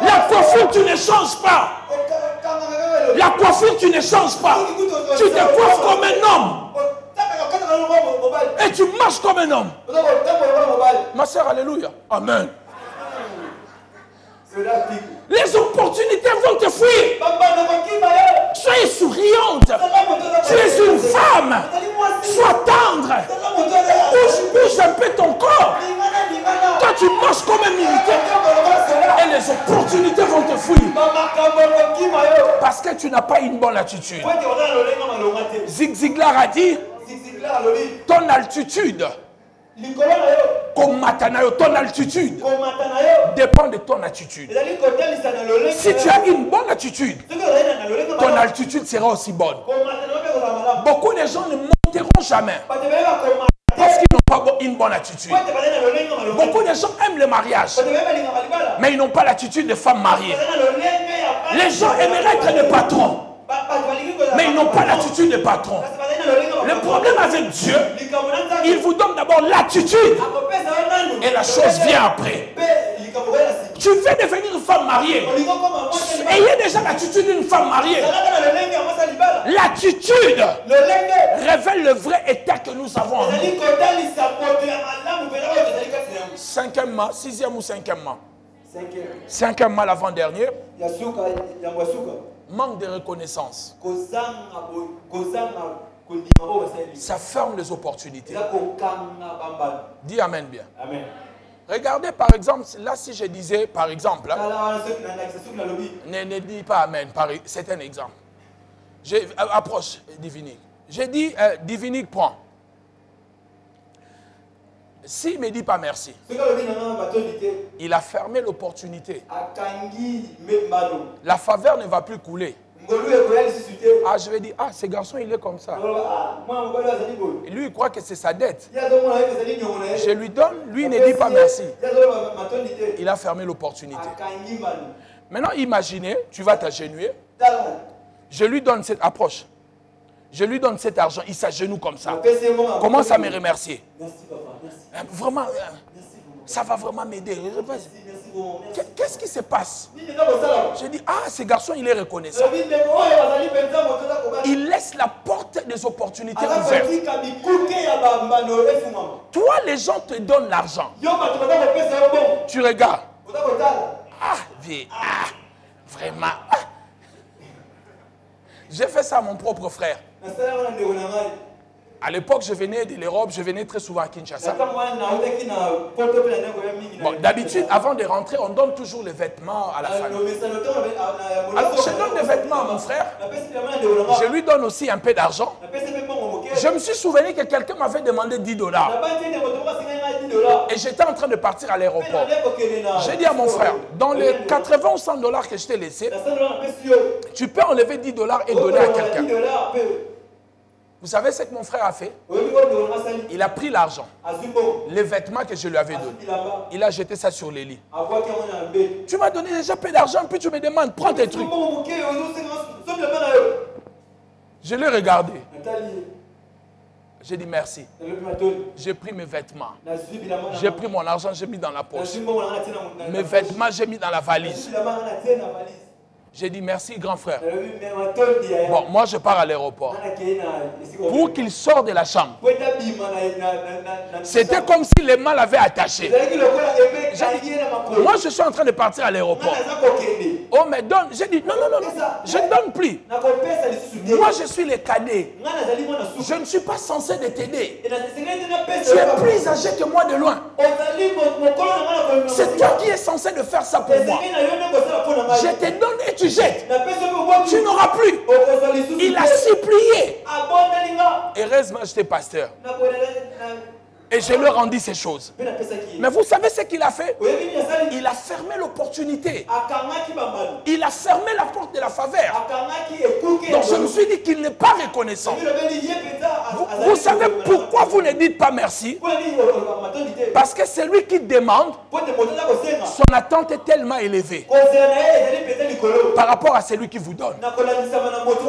La coiffure, tu ne changes pas. La coiffure, tu ne changes pas. Tu te coiffes comme un homme. Et tu marches comme un homme. Ma soeur, alléluia. Amen. Les opportunités vont te fuir. Soyez souriante. Tu es une femme. Sois tendre. Bouge un peu ton corps. Toi, tu marches comme un militaire. Et les opportunités vont te fuir. Parce que tu n'as pas une bonne attitude. Zig Ziglar a dit, ton altitude, ton altitude dépend de ton attitude. Si tu as une bonne attitude, ton altitude sera aussi bonne. Beaucoup de gens ne monteront jamais parce qu'ils n'ont pas une bonne attitude. Beaucoup de gens aiment le mariage, mais ils n'ont pas l'attitude de femme mariée. Les gens aimeraient être des patrons, mais ils n'ont pas l'attitude de patron. Le problème avec Dieu, il vous donne d'abord l'attitude et la chose vient après. Tu veux devenir une femme mariée, ayez déjà l'attitude d'une femme mariée. L'attitude révèle le vrai état que nous avons en nous. Cinquième mois, sixième ou cinquième mois? Cinquième mois l'avant-dernier. Manque de reconnaissance. Ça ferme les opportunités. Dis amen bien. Amen. Regardez par exemple, là si je disais par exemple, ne dis pas amen, c'est un exemple. Approche divinique. J'ai dit, Divinique, prends. S'il ne me dit pas merci, il a fermé l'opportunité. La faveur ne va plus couler. Ah, je vais dire, ah, ce garçon, il est comme ça. Et lui, il croit que c'est sa dette. Je lui donne, lui, il ne dit pas merci. Il a fermé l'opportunité. Maintenant, imaginez, tu vas t'agenouiller. Je lui donne cette approche. Je lui donne cet argent, il s'agenouille comme ça. Commence à me remercier. Vraiment, ça va vraiment m'aider. Qu'est-ce qui se passe? Je dis, ah, ce garçon, il est reconnaissant. Il laisse la porte des opportunités ouverte. Toi, les gens te donnent l'argent. Tu regardes. Ah, vraiment. Ah. J'ai fait ça à mon propre frère. À l'époque, je venais de l'Europe, je venais très souvent à Kinshasa. Bon, d'habitude, avant de rentrer, on donne toujours les vêtements à la famille. Alors, je donne des vêtements à mon frère. Je lui donne aussi un peu d'argent. Je me suis souvenu que quelqu'un m'avait demandé 10 $. Et j'étais en train de partir à l'aéroport. J'ai dit à mon frère, dans les 80 ou 100 $ que je t'ai laissé, tu peux enlever 10 $ et donner à quelqu'un. Vous savez ce que mon frère a fait? Il a pris l'argent, les vêtements que je lui avais donnés. Il a jeté ça sur les lits. Tu m'as donné déjà peu d'argent, puis tu me demandes, prends tes trucs. Je l'ai regardé. J'ai dit merci. J'ai pris mes vêtements. J'ai pris mon argent, j'ai mis dans la poche. Mes vêtements, j'ai mis dans la valise. J'ai dit merci, grand frère. Bon, moi je pars à l'aéroport. Pour qu'il sorte de la chambre. C'était comme si les mains l'avaient attaché. Moi je suis en train de partir à l'aéroport. Oh, mais donne. J'ai dit non, non, non, non. Je ne donne plus. Moi je suis le cadet. Je ne suis pas censé de t'aider. Tu es plus âgé que moi de loin. C'est toi qui es censé de faire ça pour moi. Je te donne et tu jettes. Tu n'auras plus. Il a supplié. Heureusement, j'étais pasteur. Et je leur ai dit ces choses. Mais vous savez ce qu'il a fait? Il a fermé l'opportunité. Il a fermé la porte de la faveur. Donc je me suis dit qu'il n'est pas reconnaissant. Vous savez pourquoi vous ne dites pas merci? Parce que celui qui demande, son attente est tellement élevée par rapport à celui qui vous donne.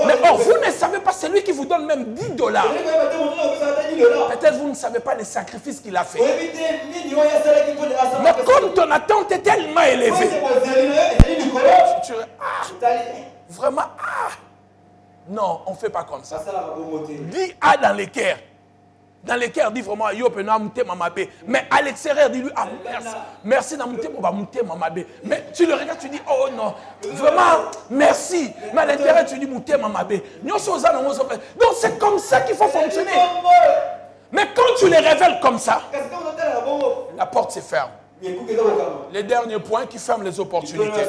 Mais or, vous ne savez pas celui qui vous donne même 10 $. Peut-être vous ne savez pas les sacrifices qu'il a fait. Mais comme ton attente est tellement élevée, vraiment, non, on ne fait pas comme ça. Dis ah dans les cœurs. Dans les cœurs, dis vraiment, mais à l'extérieur, dis-lui, ah merci, mais tu le regardes, tu dis, oh non, vraiment, merci. Mais à l'intérieur, tu dis, donc c'est comme ça qu'il faut fonctionner. Mais quand tu les révèles comme ça, la porte se ferme. Les derniers points qui ferment les opportunités.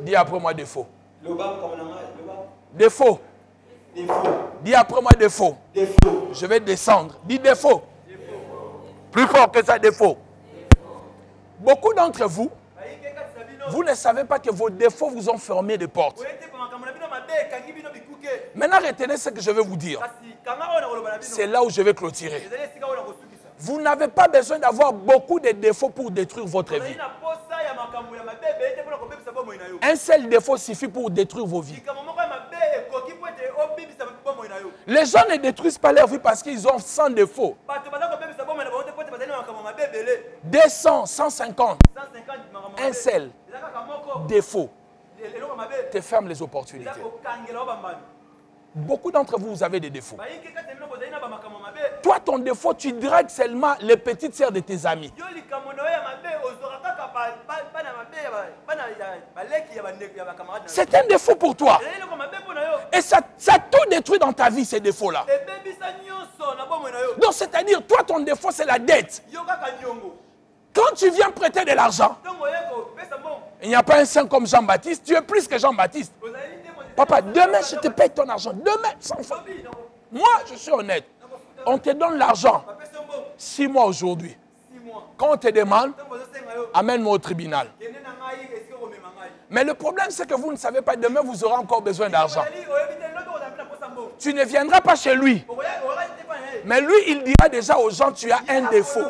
Dis après moi défaut. Défaut. Dis après moi défaut. Je vais descendre. Dis défaut. Plus fort que ça, défaut. Beaucoup d'entre vous, vous ne savez pas que vos défauts vous ont fermé des portes. Maintenant, retenez ce que je vais vous dire. C'est là où je vais clôturer. Vous n'avez pas besoin d'avoir beaucoup de défauts pour détruire votre vie. Un seul défaut suffit pour détruire vos vies. Les gens ne détruisent pas leur vie parce qu'ils ont 100 défauts. 200, 150. Un seul défaut te ferme les opportunités. Beaucoup d'entre vous, vous avez des défauts. Toi, ton défaut, tu dragues seulement les petites sœurs de tes amis. C'est un défaut pour toi. Et ça tout détruit dans ta vie, ces défauts-là. Donc, c'est-à-dire, toi, ton défaut, c'est la dette. Quand tu viens prêter de l'argent, il n'y a pas un saint comme Jean-Baptiste, tu es plus que Jean-Baptiste. Papa, demain, je te paye ton argent. Demain, sans faute. Moi, je suis honnête. On te donne l'argent 6 mois aujourd'hui. Quand on te demande, amène-moi au tribunal. Mais le problème, c'est que vous ne savez pas, demain, vous aurez encore besoin d'argent. Tu ne viendras pas chez lui. Mais lui, il dira déjà aux gens, tu as un défaut.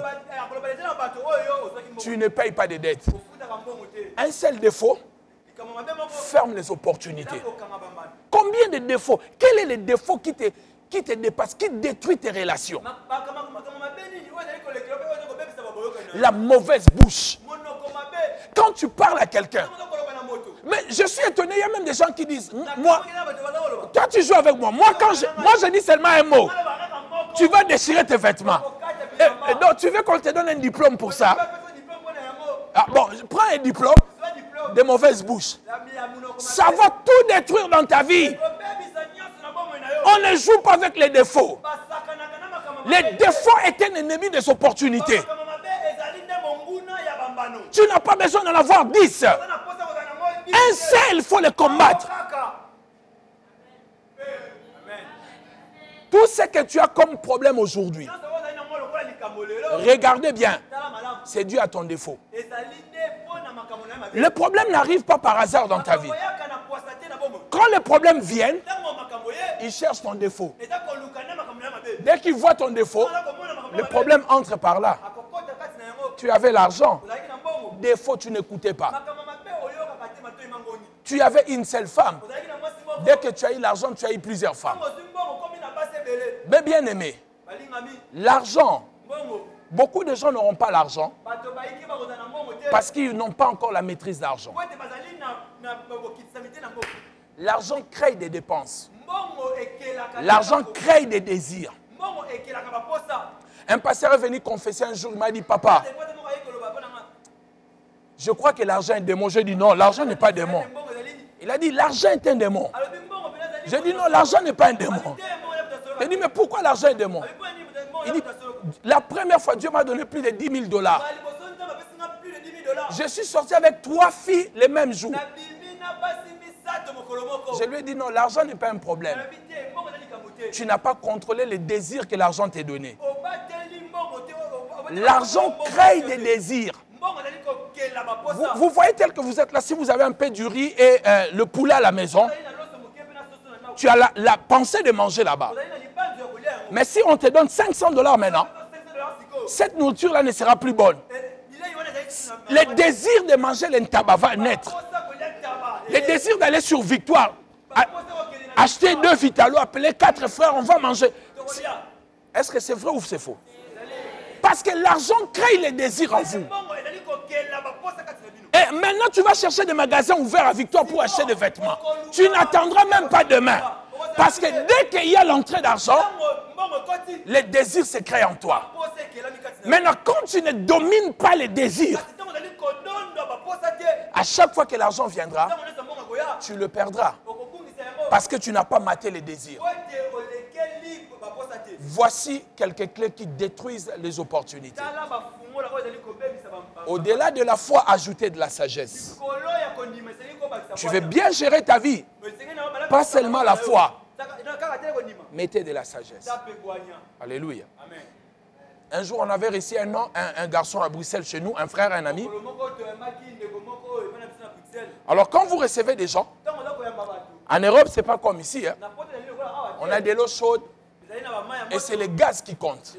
Tu ne payes pas de dettes. Un seul défaut, ferme les opportunités. Combien de défauts? Quel est le défaut qui te dépasse, qui détruit tes relations? La mauvaise bouche. Quand tu parles à quelqu'un, mais je suis étonné, il y a même des gens qui disent, moi, toi tu joues avec moi, moi je dis seulement un mot, tu vas déchirer tes vêtements. Et donc tu veux qu'on te donne un diplôme pour ça? Ah, bon, prends un diplôme de mauvaise bouche. Ça va tout détruire dans ta vie. On ne joue pas avec les défauts. Les défauts est un ennemi des opportunités. Tu n'as pas besoin d'en avoir 10. Un seul, il faut le combattre. Tout ce que tu as comme problème aujourd'hui, regardez bien, c'est dû à ton défaut. Le problème n'arrive pas par hasard dans ta vie. Quand les problèmes viennent, ils cherchent ton défaut. Dès qu'ils voient ton défaut, le problème entre par là. Tu avais l'argent. Défaut, tu n'écoutais pas. Tu avais une seule femme. Dès que tu as eu l'argent, tu as eu plusieurs femmes. Mais bien aimé, l'argent, beaucoup de gens n'auront pas l'argent parce qu'ils n'ont pas encore la maîtrise d'argent. L'argent crée des dépenses. L'argent crée des désirs. Un pasteur est venu confesser un jour, il m'a dit, papa, je crois que l'argent est un démon. J'ai dit non, l'argent n'est pas un démon. Il a dit, l'argent est un démon. J'ai dit non, l'argent n'est pas un démon. Il a dit, mais pourquoi l'argent est un démon? Il dit, la première fois, Dieu m'a donné plus de 10 000 $. Je suis sorti avec 3 filles les mêmes jours. Je lui ai dit non, l'argent n'est pas un problème. Tu n'as pas contrôlé les désirs que l'argent t'a donné. L'argent crée des désirs. Vous voyez tel que vous êtes là, si vous avez un peu du riz et le poulet à la maison, tu as la pensée de manger là-bas. Mais si on te donne 500 $ maintenant, cette nourriture-là ne sera plus bonne. Le désir de manger l'intaba va naître. Le désir d'aller sur Victoire, acheter 2 Vitalo, appeler 4 frères, on va manger. Est-ce que c'est vrai ou c'est faux? Parce que l'argent crée les désirs en vous. Et maintenant, tu vas chercher des magasins ouverts à Victoire pour acheter des vêtements. Tu n'attendras même pas demain. Parce que dès qu'il y a l'entrée d'argent, les désirs se créent en toi. Maintenant, quand tu ne domines pas les désirs, à chaque fois que l'argent viendra, tu le perdras. Parce que tu n'as pas maté les désirs. Voici quelques clés qui détruisent les opportunités. Au-delà de la foi, ajoutez de la sagesse. Tu veux bien gérer ta vie, pas seulement la foi. Mettez de la sagesse. Alléluia. Un jour, on avait reçu un garçon à Bruxelles chez nous, un frère, un ami. Alors, quand vous recevez des gens, en Europe, ce n'est pas comme ici. Hein. On a de l'eau chaude et c'est le gaz qui compte.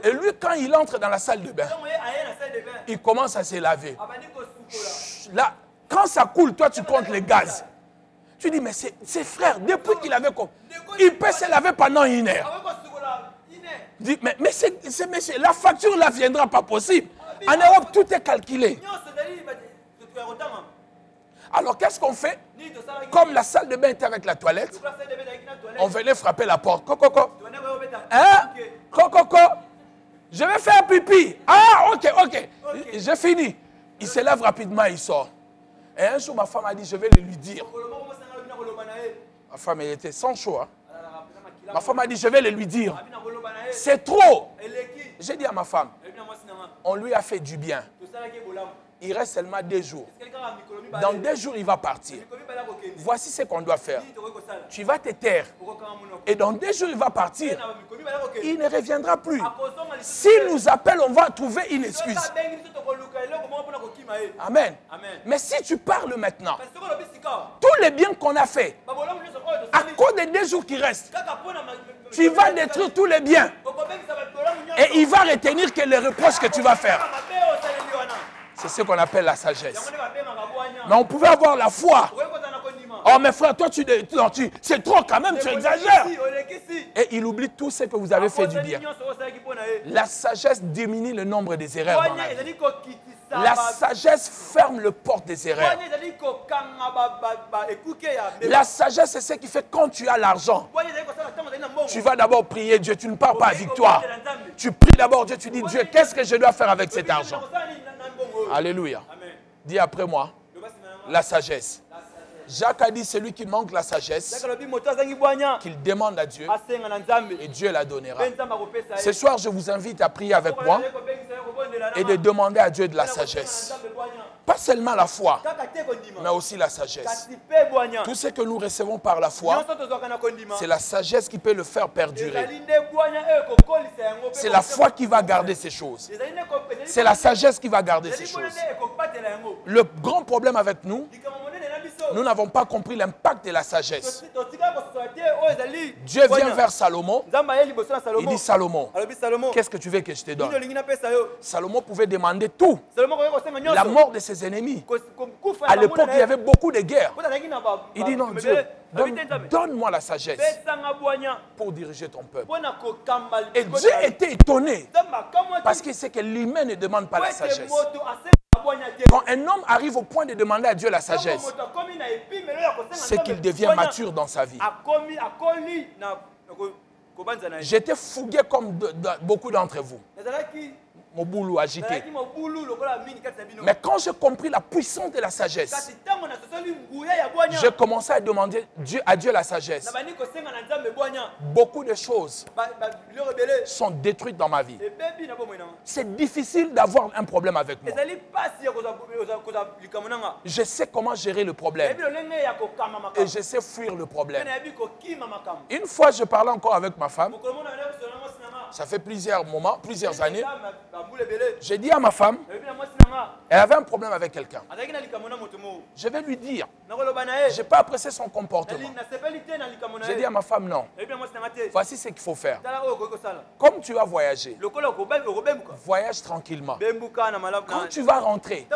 Et lui, quand il entre dans la salle de bain, il commence à se laver. Là, quand ça coule, toi, tu comptes le gaz. Tu dis, mais c'est frère, depuis qu'il avait... Il peut se laver pendant 1 heure. Dis, mais la facture là viendra pas possible. En Europe, tout est calculé. Alors, qu'est-ce qu'on fait? Comme la salle de bain était avec la toilette, on venait frapper la porte. Coco. Hein? Coco. Je vais faire pipi. Ah, ok. J'ai fini. Il se lève rapidement, il sort. Et un jour, ma femme a dit, je vais le lui dire. Ma femme, elle était sans chaud. Hein? Ma femme a dit, je vais le lui dire. C'est trop. J'ai dit à ma femme, on lui a fait du bien. Il reste seulement 2 jours. Dans 2 jours, il va partir. Voici ce qu'on doit faire. Tu vas te taire. Et dans 2 jours, il va partir. Il ne reviendra plus. S'il nous appelle, on va trouver une excuse. Amen. Mais si tu parles maintenant, tous les biens qu'on a fait, à cause des 2 jours qui restent, tu vas détruire tous les biens. Et il va retenir que les reproches que tu vas faire. C'est ce qu'on appelle la sagesse. Mais on pouvait avoir la foi. Oh, mes frères, toi, c'est trop quand même, tu exagères. Et il oublie tout ce que vous avez fait du bien. La sagesse diminue le nombre des erreurs dans la vie. La sagesse ferme le porte des erreurs. La sagesse, c'est ce qui fait quand tu as l'argent. Tu vas d'abord prier Dieu, tu ne pars pas à victoire. Tu pries d'abord Dieu, tu dis Dieu, qu'est-ce que je dois faire avec cet argent? Alléluia. Dis après moi, la sagesse. Jacques a dit, celui qui manque la sagesse, qu'il demande à Dieu, et Dieu la donnera. Ce soir, je vous invite à prier avec moi et de demander à Dieu de la sagesse. Pas seulement la foi, mais aussi la sagesse. Tout ce que nous recevons par la foi, c'est la sagesse qui peut le faire perdurer. C'est la foi qui va garder ces choses. C'est la sagesse qui va garder ces choses. Le grand problème avec nous, nous n'avons pas compris l'impact de la sagesse. Dieu vient vers Salomon. Il dit Salomon, qu'est-ce que tu veux que je te donne? Salomon pouvait demander tout. La mort de ses ennemis. À l'époque, il y avait beaucoup de guerres. Il dit non, Dieu, donne-moi la sagesse pour diriger ton peuple. Et Dieu était étonné parce qu'il sait que l'humain ne demande pas la sagesse. Quand un homme arrive au point de demander à Dieu la sagesse, c'est qu'il devient mature dans sa vie. J'étais fougué comme beaucoup d'entre vous. Mon boulot agité. Mais quand j'ai compris la puissance de la sagesse, j'ai commencé à demander à Dieu la sagesse. Beaucoup de choses sont détruites dans ma vie. C'est difficile d'avoir un problème avec moi. Je sais comment gérer le problème. Et je sais fuir le problème. Une fois, je parlais encore avec ma femme. Ça fait plusieurs moments, plusieurs années. J'ai dit à ma femme, elle avait un problème avec quelqu'un. Je vais lui dire. Je n'ai pas apprécié son comportement. J'ai dit à ma femme, non. Voici ce qu'il faut faire. Comme tu vas voyager, voyage tranquillement. Quand tu vas rentrer,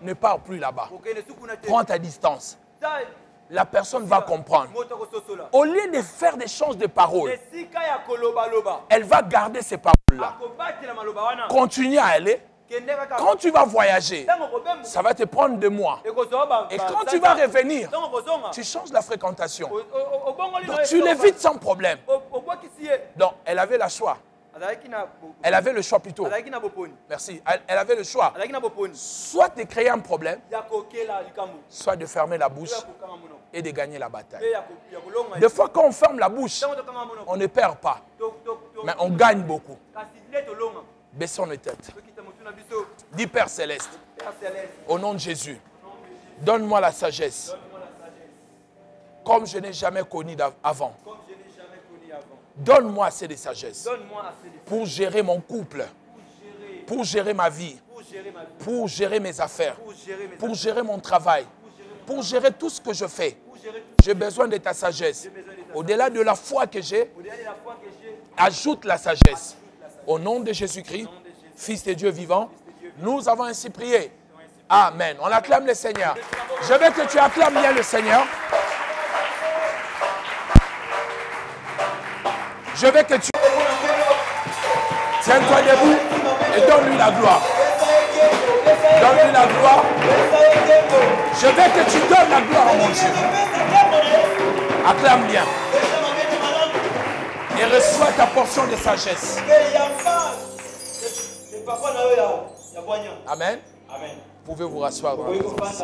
ne pars plus là-bas. Prends ta distance. La personne va comprendre. Au lieu de faire des échanges de paroles, elle va garder ces paroles-là. Continue à aller. Quand tu vas voyager, ça va te prendre 2 mois. Et quand tu vas revenir, tu changes la fréquentation. Donc tu l'évites sans problème. Donc elle avait le choix. Elle avait le choix plutôt. Merci. Elle avait le choix. Soit de créer un problème, soit de fermer la bouche et de gagner la bataille. Des fois, quand on ferme la bouche, on ne perd pas, mais on gagne beaucoup. Baissons nos têtes. Dis Père Céleste, au nom de Jésus, donne-moi la sagesse, comme je n'ai jamais connu avant. Donne-moi assez de sagesse pour gérer mon couple, pour gérer ma vie, pour gérer mes affaires, pour gérer mon travail, pour gérer tout ce que je fais. J'ai besoin de ta sagesse. Au-delà de la foi que j'ai, ajoute la sagesse. Au nom de Jésus-Christ, Fils de Dieu vivant, nous avons ainsi prié. Amen. On acclame le Seigneur. Je veux que tu acclames bien le Seigneur. Je veux que tu... Tiens-toi debout et donne-lui la gloire. Donne-lui la gloire. Je veux que tu donnes la gloire à mon Dieu. Acclame bien. Et reçois ta portion de sagesse. Amen. Vous pouvez vous rasseoir dans la présence.